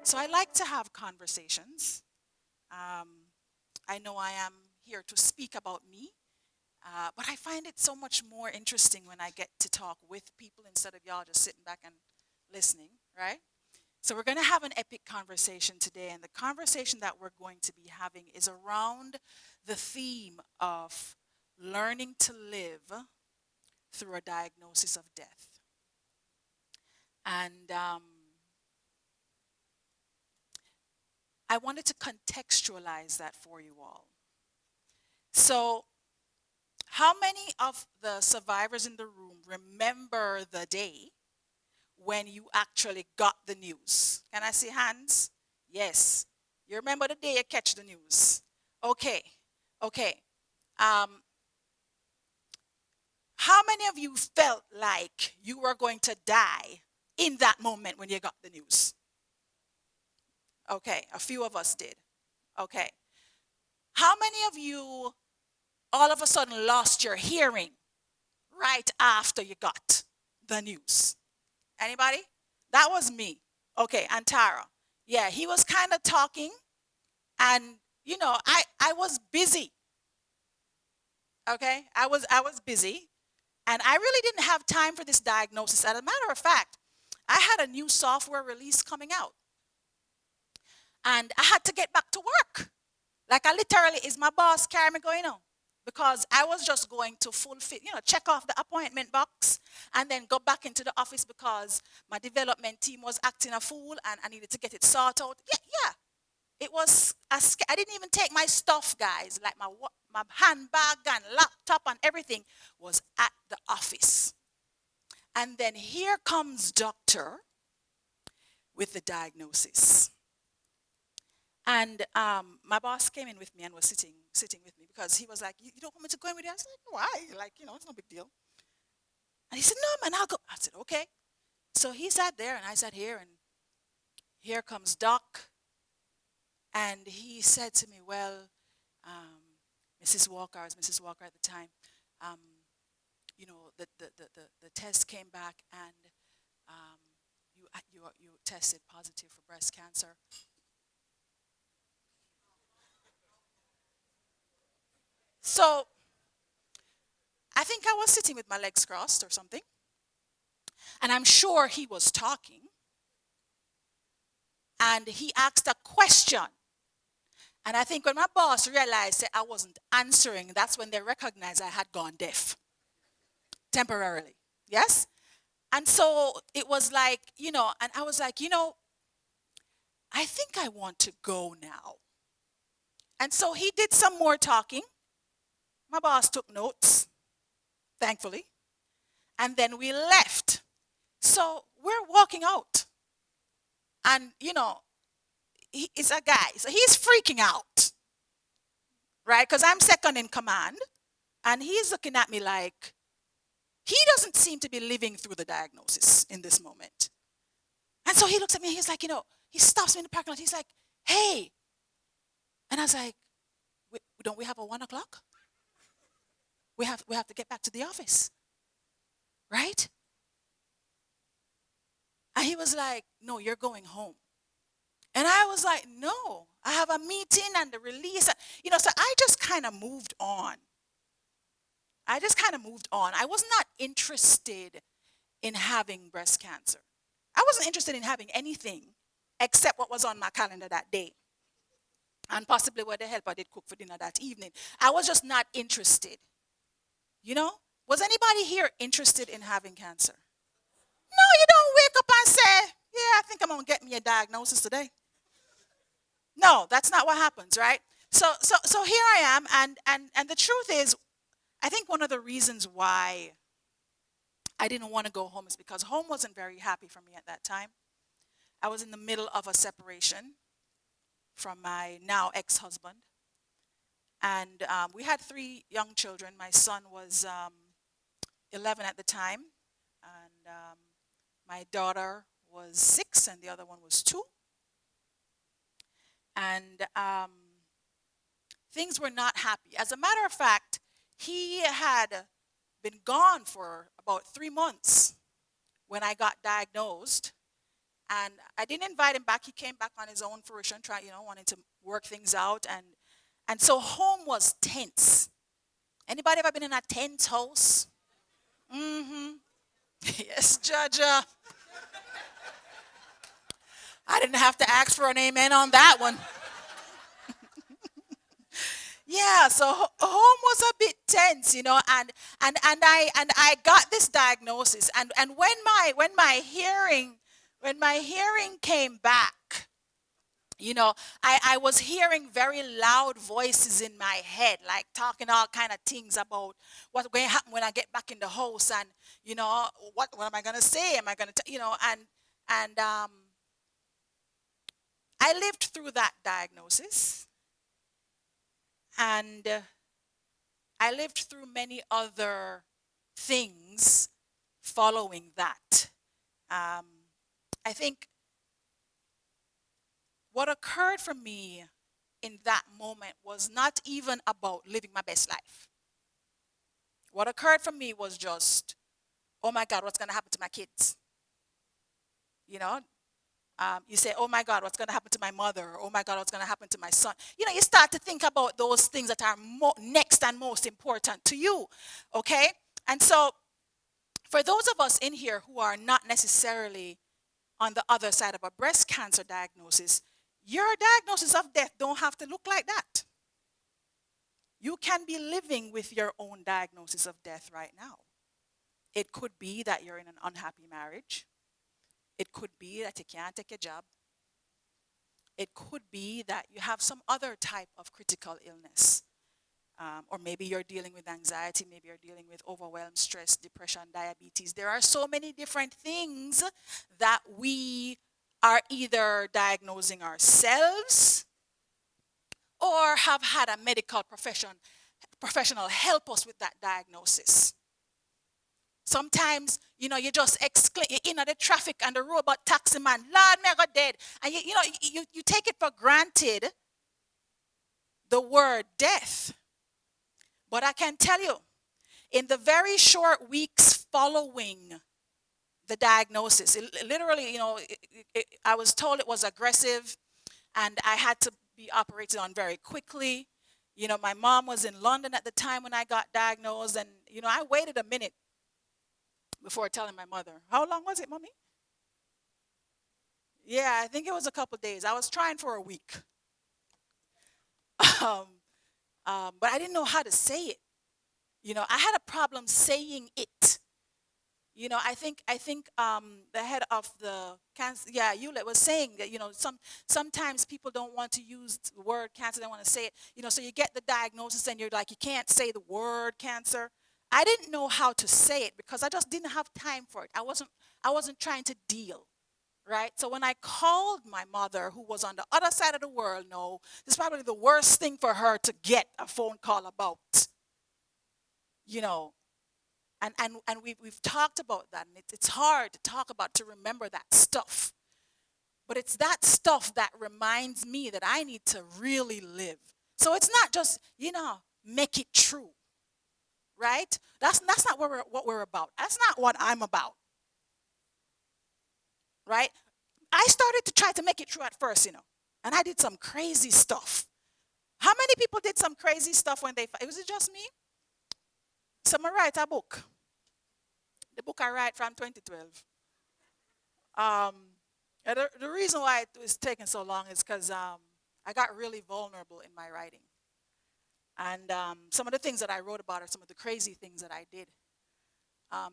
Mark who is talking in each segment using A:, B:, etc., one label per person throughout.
A: So I like to have conversations. Um, I know I am here to speak about me, but I find it so much more interesting when I get to talk with people instead of y'all just sitting back and listening, right? So we're going to have an epic conversation today, and the conversation that we're going to be having is around the theme of learning to live through a diagnosis of death. And I wanted to contextualize that for you all. So, how many of the survivors in the room remember the day when you actually got the news? Can I see hands? Yes. You remember the day you catch the news? Okay. Okay. Um, how many of you felt like you were going to die in that moment when you got the news? Okay, a few of us did. Okay. How many of you all of a sudden lost your hearing right after you got the news? Anybody? That was me. Okay, and Tara. Yeah, he was kind of talking, and I was busy. Okay, I was busy, and I really didn't have time for this diagnosis. As a matter of fact, I had a new software release coming out, and I had to get back to work. Like I literally, is my boss carrying me going on? Because I was just going to fulfill, check off the appointment box and then go back into the office because my development team was acting a fool and I needed to get it sorted out. Yeah, yeah. It was, I didn't even take my stuff, guys. Like my handbag and laptop and everything was at the office. And then here comes doctor with the diagnosis. And my boss came in with me and was sitting with me because he was like, you don't want me to go in with you? I said, why? Like, it's no big deal. And he said, no, man, I'll go. I said, okay. So he sat there and I sat here, and here comes Doc. And he said to me, well, Mrs. Walker, I was Mrs. Walker at the time, um, the test came back and you tested positive for breast cancer. So I think I was sitting with my legs crossed or something. And I'm sure he was talking. And he asked a question. And I think when my boss realized that I wasn't answering, that's when they recognized I had gone deaf temporarily. Yes? And so it was like, and I was like, I think I want to go now. And so he did some more talking. My boss took notes, thankfully. And then we left. So we're walking out. And, he's a guy. So he's freaking out, right? Because I'm second in command. And he's looking at me like he doesn't seem to be living through the diagnosis in this moment. And so he looks at me and he's like, he stops me in the parking lot. He's like, hey. And I was like, don't we have a 1 o'clock? We have to get back to the office, right? And he was like, no, you're going home. And I was like, no, I have a meeting and the release. So I just kind of moved on. I was not interested in having breast cancer. I wasn't interested in having anything except what was on my calendar that day. And possibly what the help I did cook for dinner that evening. I was just not interested. Was anybody here interested in having cancer? No, you don't wake up and say, yeah, I think I'm going to get me a diagnosis today. No, that's not what happens, right? So here I am, and the truth is, I think one of the reasons why I didn't want to go home is because home wasn't very happy for me at that time. I was in the middle of a separation from my now ex-husband. And we had 3 young children. My son was 11 at the time. And my daughter was 6 and the other one was 2. And things were not happy. As a matter of fact, he had been gone for about 3 months when I got diagnosed. And I didn't invite him back. He came back on his own fruition, wanting to work things out. And so home was tense. Anybody ever been in a tense house? Mm-hmm. Yes, Judge. I didn't have to ask for an amen on that one. Yeah, so home was a bit tense, and I got this diagnosis, and when my hearing came back, I was hearing very loud voices in my head, like talking all kind of things about what's going to happen when I get back in the house, and what am I going to say? Am I going to, and I lived through that diagnosis, and I lived through many other things following that. Um, I think what occurred for me in that moment was not even about living my best life. What occurred for me was just, oh my God, what's going to happen to my kids? You know, you say, oh my God, what's going to happen to my mother? Oh my God, what's going to happen to my son? You start to think about those things that are next and most important to you, okay? And so for those of us in here who are not necessarily on the other side of a breast cancer diagnosis, your diagnosis of death don't have to look like that. You can be living with your own diagnosis of death right now. It could be that you're in an unhappy marriage. It could be that you can't take a job. It could be that you have some other type of critical illness. Or maybe you're dealing with anxiety, maybe you're dealing with overwhelm, stress, depression, diabetes. There are so many different things that we are either diagnosing ourselves or have had a medical professional help us with that diagnosis. Sometimes, you just exclaim, you're in the traffic and the robot taxi man, Lord, me I got dead. And you take it for granted, the word death. But I can tell you, in the very short weeks following the diagnosis, literally, I was told it was aggressive and I had to be operated on very quickly. My mom was in London at the time when I got diagnosed, and, I waited a minute before telling my mother. How long was it, Mommy? Yeah, I think it was a couple days. I was trying for a week. But I didn't know how to say it. I had a problem saying it. I think the head of the cancer, yeah, Hewlett was saying that, sometimes people don't want to use the word cancer, they want to say it, so you get the diagnosis and you're like, you can't say the word cancer. I didn't know how to say it because I just didn't have time for it. I wasn't trying to deal, right? So when I called my mother, who was on the other side of the world, no, this is probably the worst thing for her to get a phone call about, And we've talked about that, and it's hard to talk about, to remember that stuff. But it's that stuff that reminds me that I need to really live. So it's not just, make it true, right? That's not what we're about. That's not what I'm about, right? I started to try to make it true at first, and I did some crazy stuff. How many people did some crazy stuff when was it just me? Someone write a book. The book I write from 2012. The reason why it was taking so long is because I got really vulnerable in my writing. And some of the things that I wrote about are some of the crazy things that I did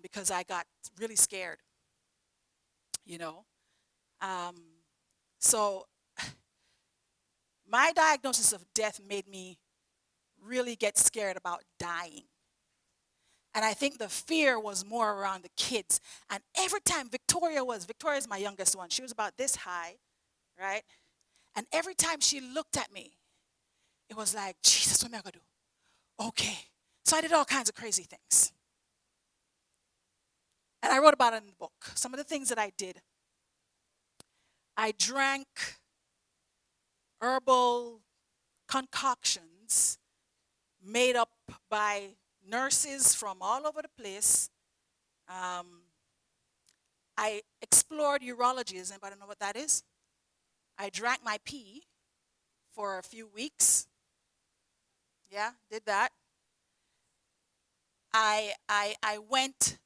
A: because I got really scared, Um, so my diagnosis of death made me really get scared about dying. And I think the fear was more around the kids. And every time Victoria's my youngest one. She was about this high, right? And every time she looked at me, it was like, Jesus, what am I going to do? Okay. So I did all kinds of crazy things. And I wrote about it in the book. Some of the things that I did. I drank herbal concoctions made up by nurses from all over the place. I I explored urology. Does anybody know what that is? I drank my pee for a few weeks. Yeah, did that. I went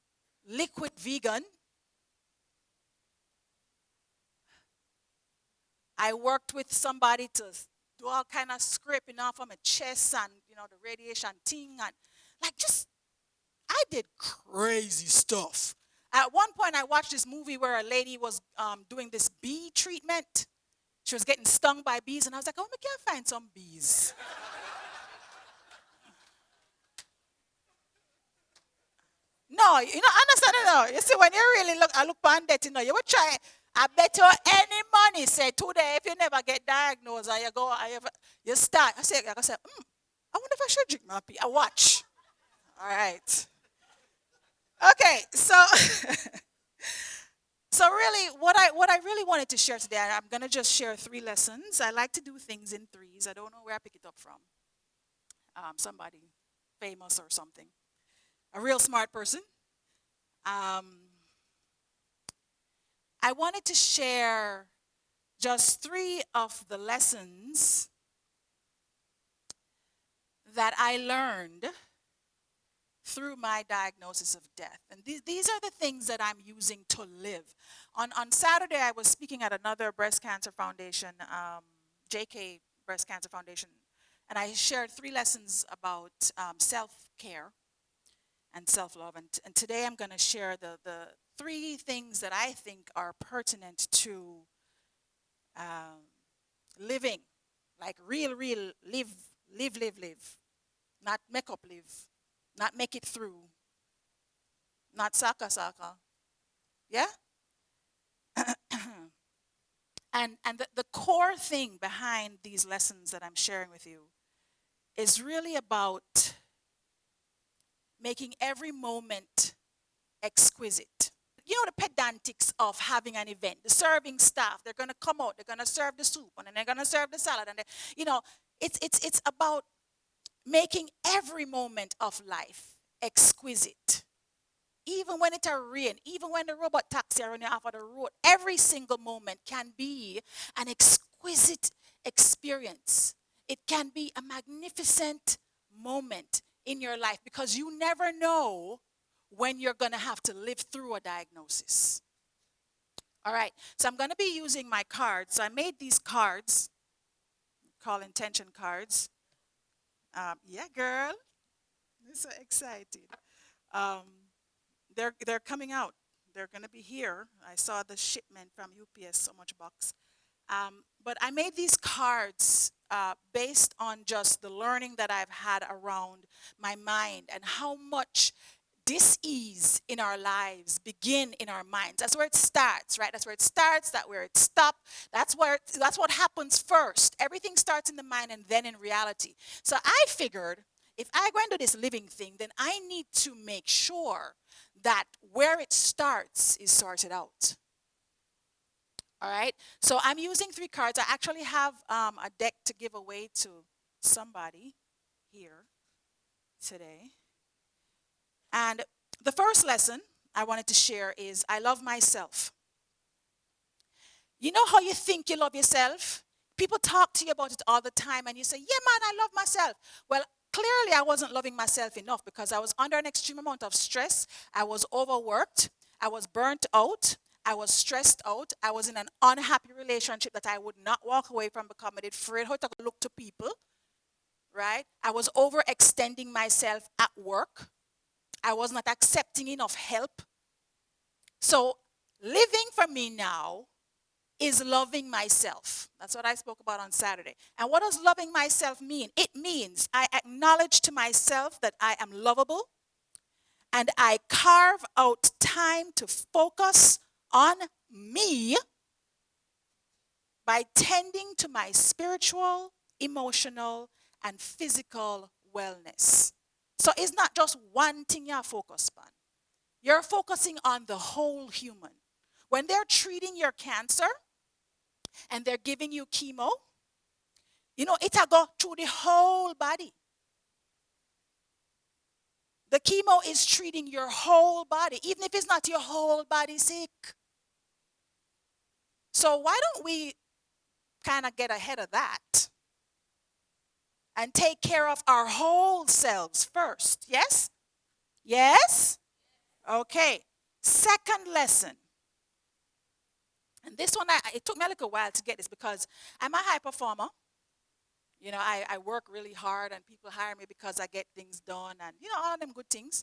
A: liquid vegan. I worked with somebody to do all kind of scraping off of my chest and the radiation thing and like just I did crazy stuff. At one point, I watched this movie where a lady was doing this bee treatment. She was getting stung by bees, and I was like, oh, we can't find some bees. No, understand it now. You see, when you really look, I look on that, you would try. I bet you any money, say, today, if you never get diagnosed, or you go, you start. I say, I wonder if I should drink my pee. I watch. All right. Okay, so so really, what I really wanted to share today, I'm gonna just share 3 lessons. I like to do things in threes. I don't know where I pick it up from. Somebody famous or something, a real smart person. Um, I wanted to share just 3 of the lessons that I learned through my diagnosis of death. And these are the things that I'm using to live. On Saturday, I was speaking at another breast cancer foundation, JK Breast Cancer Foundation, and I shared 3 lessons about self-care and self-love. And today I'm going to share the 3 things that I think are pertinent to um, living, like real, live, not make up live, not make it through, not saka. Yeah? and the core thing behind these lessons that I'm sharing with you is really about making every moment exquisite. You know the pedantics of having an event. The serving staff, they're going to come out, they're going to serve the soup, and then they're going to serve the salad. And it's about making every moment of life exquisite. Even when it rain, even when the robot taxi are running off of the road, every single moment can be an exquisite experience. It can be a magnificent moment in your life because you never know when you're going to have to live through a diagnosis. All right, so I'm going to be using my cards. So I made these cards, called intention cards. Yeah, girl, I'm so excited. Um, they're coming out. They're going to be here. I saw the shipment from UPS, so much box. But I made these cards based on just the learning that I've had around my mind and how much dis-ease in our lives begin in our minds. That's where it starts, right? That's where it starts, that's where it stops. That's what happens first. Everything starts in the mind and then in reality. So I figured if I go into this living thing, then I need to make sure that where it starts is sorted out. All right, so I'm using 3 cards. I actually have a deck to give away to somebody here today. And the first lesson I wanted to share is I love myself. You know how you think you love yourself? People talk to you about it all the time and you say, yeah, man, I love myself. Well, clearly I wasn't loving myself enough because I was under an extreme amount of stress. I was overworked. I was burnt out. I was stressed out. I was in an unhappy relationship that I would not walk away from because I did afraid how to look to people, right? I was overextending myself at work. I was not accepting enough help. So living for me now is loving myself. That's what I spoke about on Saturday. And what does loving myself mean? It means I acknowledge to myself that I am lovable and I carve out time to focus on me by tending to my spiritual, emotional, and physical wellness. So it's not just one thing you're focused on. You're focusing on the whole human. When they're treating your cancer and they're giving you chemo, it'll go through the whole body. The chemo is treating your whole body, even if it's not your whole body sick. So why don't we kind of get ahead of that and take care of our whole selves first? Yes? Yes? Okay. Second lesson. And this one, it took me a little while to get this because I'm a high performer. You know, I work really hard and people hire me because I get things done and, all of them good things.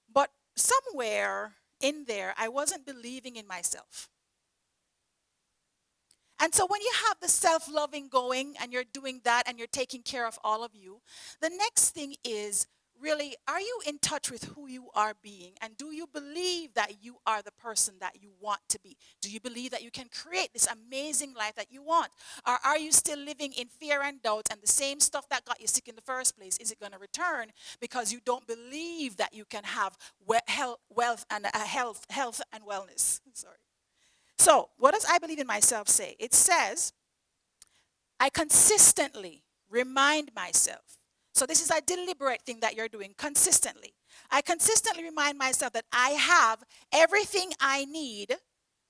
A: But somewhere in there, I wasn't believing in myself. And so when you have the self-loving going and you're doing that and you're taking care of all of you, the next thing is really, are you in touch with who you are being? And do you believe that you are the person that you want to be? Do you believe that you can create this amazing life that you want? Or are you still living in fear and doubt and the same stuff that got you sick in the first place, is it going to return because you don't believe that you can have wealth and health and wellness? Sorry. So, what does I believe in myself say? It says, I consistently remind myself. So, this is a deliberate thing that you're doing consistently. I consistently remind myself that I have everything I need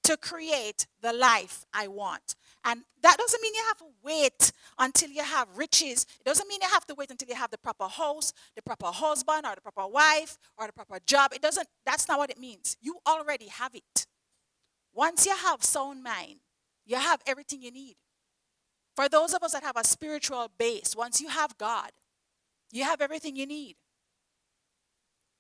A: to create the life I want. And that doesn't mean you have to wait until you have riches. It doesn't mean you have to wait until you have the proper house, the proper husband, or the proper wife, or the proper job. That's not what it means. You already have it. Once you have sound mind, you have everything you need. For those of us that have a spiritual base, once you have God, you have everything you need.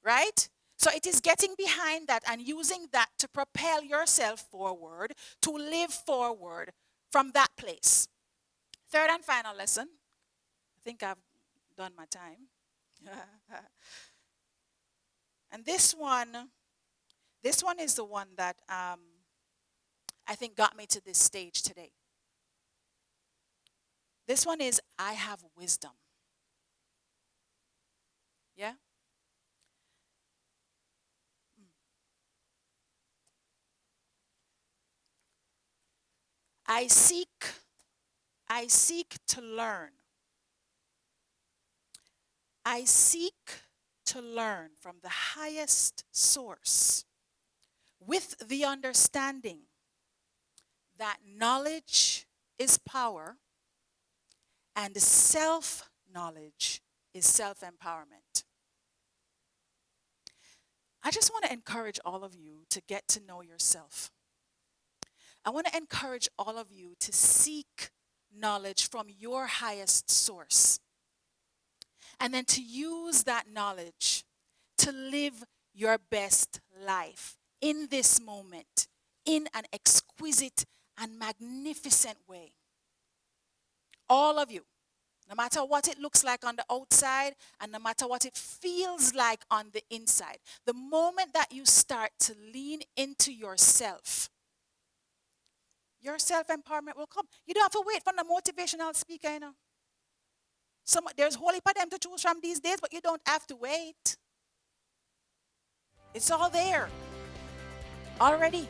A: Right? So it is getting behind that and using that to propel yourself forward, to live forward from that place. Third and final lesson. I think I've done my time. And this one is the one that I think got me to this stage today. This one is, I have wisdom. Yeah? I seek to learn. I seek to learn from the highest source with the understanding that knowledge is power and self-knowledge is self-empowerment. I just want to encourage all of you to get to know yourself. I want to encourage all of you to seek knowledge from your highest source. And then to use that knowledge to live your best life in this moment, in an exquisite and magnificent way. All of you, no matter what it looks like on the outside and no matter what it feels like on the inside, the moment that you start to lean into yourself, your self-empowerment will come. You don't have to wait for the motivational speaker, There's a whole heap of them to choose from these days, but you don't have to wait. It's all there already.